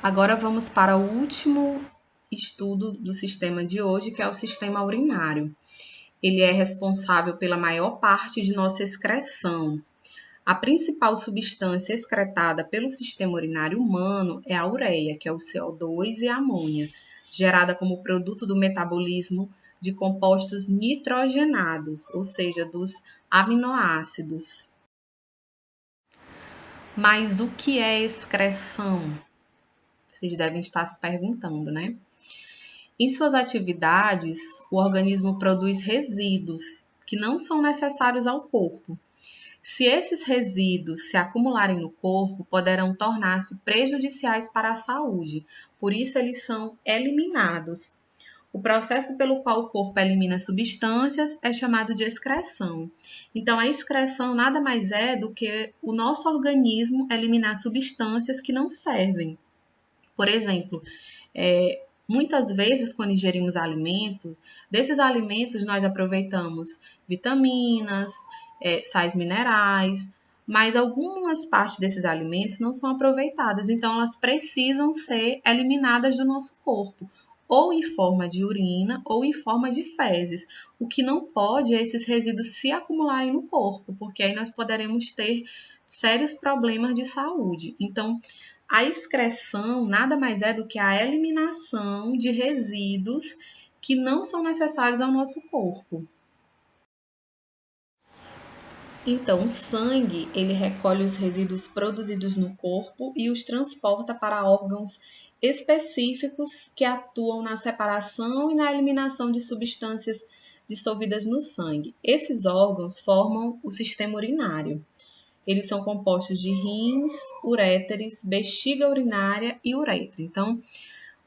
Agora vamos para o último estudo do sistema de hoje, que é o sistema urinário. Ele é responsável pela maior parte de nossa excreção. A principal substância excretada pelo sistema urinário humano é a ureia, que é o CO2 e a amônia, gerada como produto do metabolismo de compostos nitrogenados, ou seja, dos aminoácidos. Mas o que é excreção? Vocês devem estar se perguntando, né? Em suas atividades, o organismo produz resíduos que não são necessários ao corpo. Se esses resíduos se acumularem no corpo, poderão tornar-se prejudiciais para a saúde, por isso eles são eliminados. O processo pelo qual o corpo elimina substâncias é chamado de excreção. Então, a excreção nada mais é do que o nosso organismo eliminar substâncias que não servem. Por exemplo, muitas vezes, quando ingerimos alimentos, desses alimentos nós aproveitamos vitaminas, sais minerais, mas algumas partes desses alimentos não são aproveitadas, então elas precisam ser eliminadas do nosso corpo, ou em forma de urina, ou em forma de fezes. O que não pode é esses resíduos se acumularem no corpo, porque aí nós poderemos ter sérios problemas de saúde. Então, a excreção nada mais é do que a eliminação de resíduos que não são necessários ao nosso corpo. Então, o sangue, ele recolhe os resíduos produzidos no corpo e os transporta para órgãos específicos que atuam na separação e na eliminação de substâncias dissolvidas no sangue. Esses órgãos formam o sistema urinário. Eles são compostos de rins, uréteres, bexiga urinária e uretra. Então,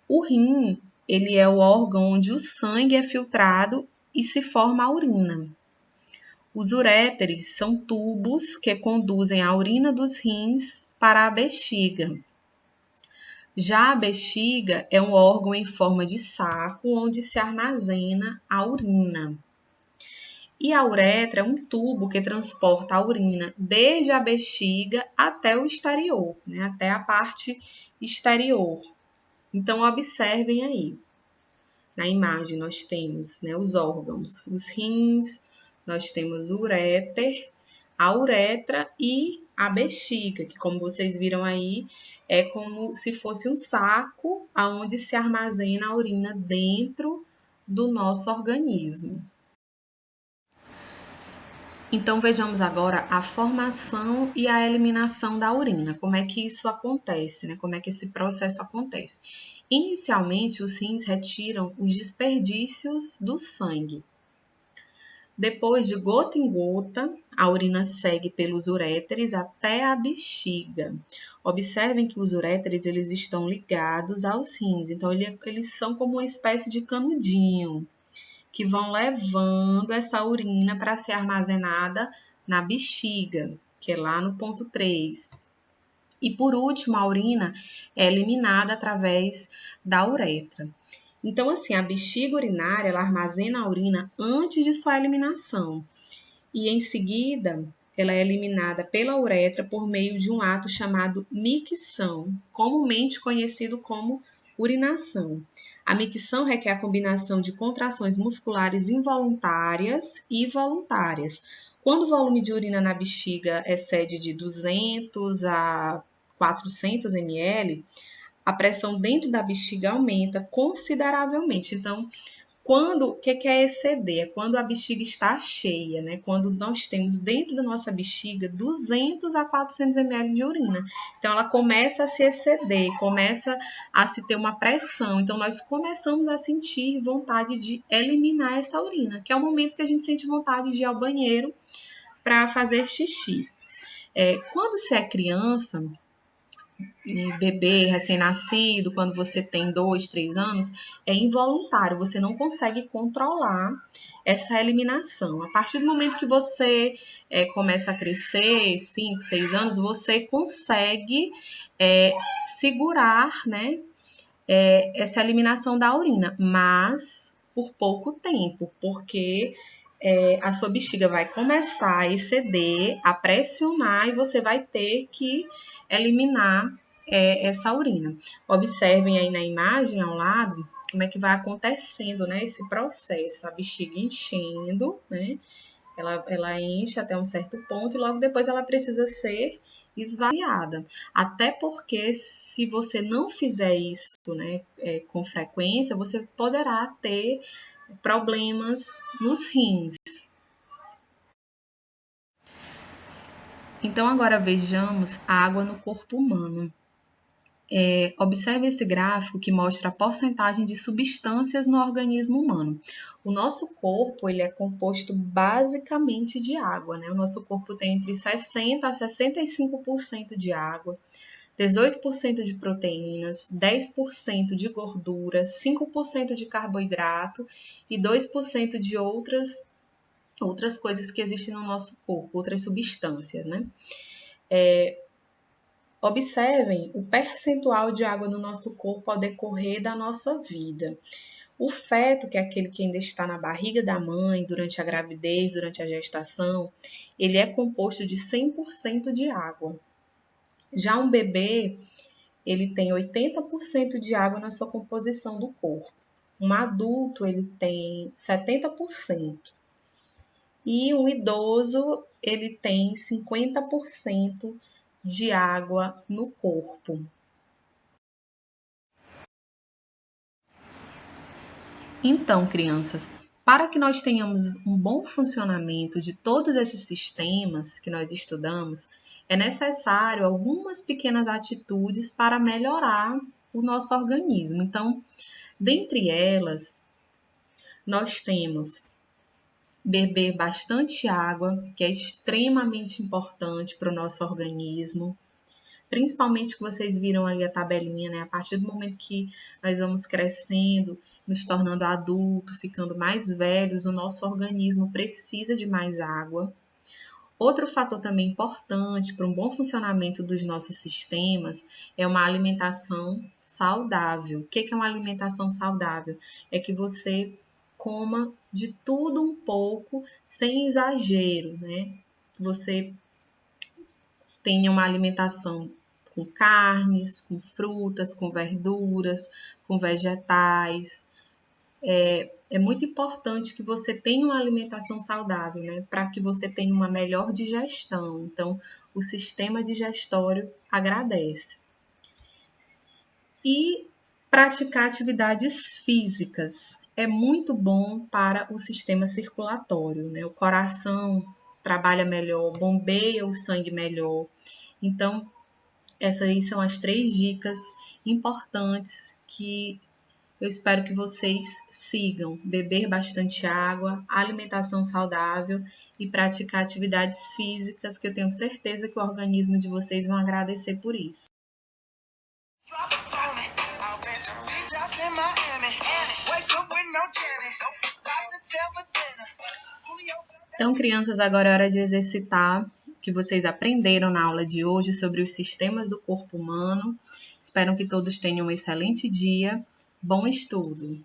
o rim, ele é o órgão onde o sangue é filtrado e se forma a urina. Os uréteres são tubos que conduzem a urina dos rins para a bexiga. Já a bexiga é um órgão em forma de saco onde se armazena a urina. E a uretra é um tubo que transporta a urina desde a bexiga até o exterior, né? Até a parte exterior. Então, observem aí. Na imagem nós temos, né, os órgãos, os rins, nós temos o uréter, a uretra e a bexiga, que como vocês viram aí, é como se fosse um saco onde se armazena a urina dentro do nosso organismo. Então, vejamos agora a formação e a eliminação da urina. Como é que isso acontece, né? Como é que esse processo acontece? Inicialmente, os rins retiram os desperdícios do sangue. Depois, de gota em gota, a urina segue pelos uréteres até a bexiga. Observem que os uréteres eles estão ligados aos rins, então eles são como uma espécie de canudinho, que vão levando essa urina para ser armazenada na bexiga, que é lá no ponto 3. E por último, a urina é eliminada através da uretra. Então, assim, a bexiga urinária, ela armazena a urina antes de sua eliminação. E em seguida, ela é eliminada pela uretra por meio de um ato chamado micção, comumente conhecido como urinação. A micção requer a combinação de contrações musculares involuntárias e voluntárias. Quando o volume de urina na bexiga excede de 200 a 400 ml, a pressão dentro da bexiga aumenta consideravelmente. Então, o que é exceder? É quando a bexiga está cheia, né? Quando nós temos dentro da nossa bexiga 200 a 400 ml de urina. Então, ela começa a se exceder, começa a se ter uma pressão. Então, nós começamos a sentir vontade de eliminar essa urina, que é o momento que a gente sente vontade de ir ao banheiro para fazer xixi. Quando você é criança, bebê recém-nascido, quando você tem 2, 3 anos, é involuntário, você não consegue controlar essa eliminação. A partir do momento que você começa a crescer, 5, 6 anos, você consegue segurar, né, essa eliminação da urina, mas por pouco tempo, porque a sua bexiga vai começar a exceder, a pressionar e você vai ter que eliminar essa urina. Observem aí na imagem ao lado como é que vai acontecendo, né, esse processo, a bexiga enchendo, né, ela enche até um certo ponto e logo depois ela precisa ser esvaziada. Até porque se você não fizer isso, né, com frequência, você poderá ter problemas nos rins. Então, agora vejamos a água no corpo humano. Observe esse gráfico que mostra a porcentagem de substâncias no organismo humano. O nosso corpo ele é composto basicamente de água, né? O nosso corpo tem entre 60% a 65% de água, 18% de proteínas, 10% de gordura, 5% de carboidrato e 2% de outras coisas que existem no nosso corpo, outras substâncias, né? Observem o percentual de água no nosso corpo ao decorrer da nossa vida. O feto, que é aquele que ainda está na barriga da mãe durante a gravidez, durante a gestação, ele é composto de 100% de água. Já um bebê, ele tem 80% de água na sua composição do corpo. Um adulto, ele tem 70%. E um idoso, ele tem 50% de água no corpo. Então, crianças, para que nós tenhamos um bom funcionamento de todos esses sistemas que nós estudamos, é necessário algumas pequenas atitudes para melhorar o nosso organismo. Então, dentre elas, nós temos beber bastante água, que é extremamente importante para o nosso organismo. Principalmente que vocês viram ali a tabelinha, né? A partir do momento que nós vamos crescendo, nos tornando adulto, ficando mais velhos, o nosso organismo precisa de mais água. Outro fator também importante para um bom funcionamento dos nossos sistemas é uma alimentação saudável. O que é uma alimentação saudável? É que você coma de tudo um pouco, sem exagero, né? Você tenha uma alimentação com carnes, com frutas, com verduras, com vegetais. É muito importante que você tenha uma alimentação saudável, né? Para que você tenha uma melhor digestão. Então, o sistema digestório agradece. E praticar atividades físicas é muito bom para o sistema circulatório, né? O coração trabalha melhor, bombeia o sangue melhor. Então, essas aí são as 3 dicas importantes que eu espero que vocês sigam: beber bastante água, alimentação saudável e praticar atividades físicas, que eu tenho certeza que o organismo de vocês vão agradecer por isso. Então, crianças, agora é hora de exercitar o que vocês aprenderam na aula de hoje sobre os sistemas do corpo humano. Espero que todos tenham um excelente dia. Bom estudo!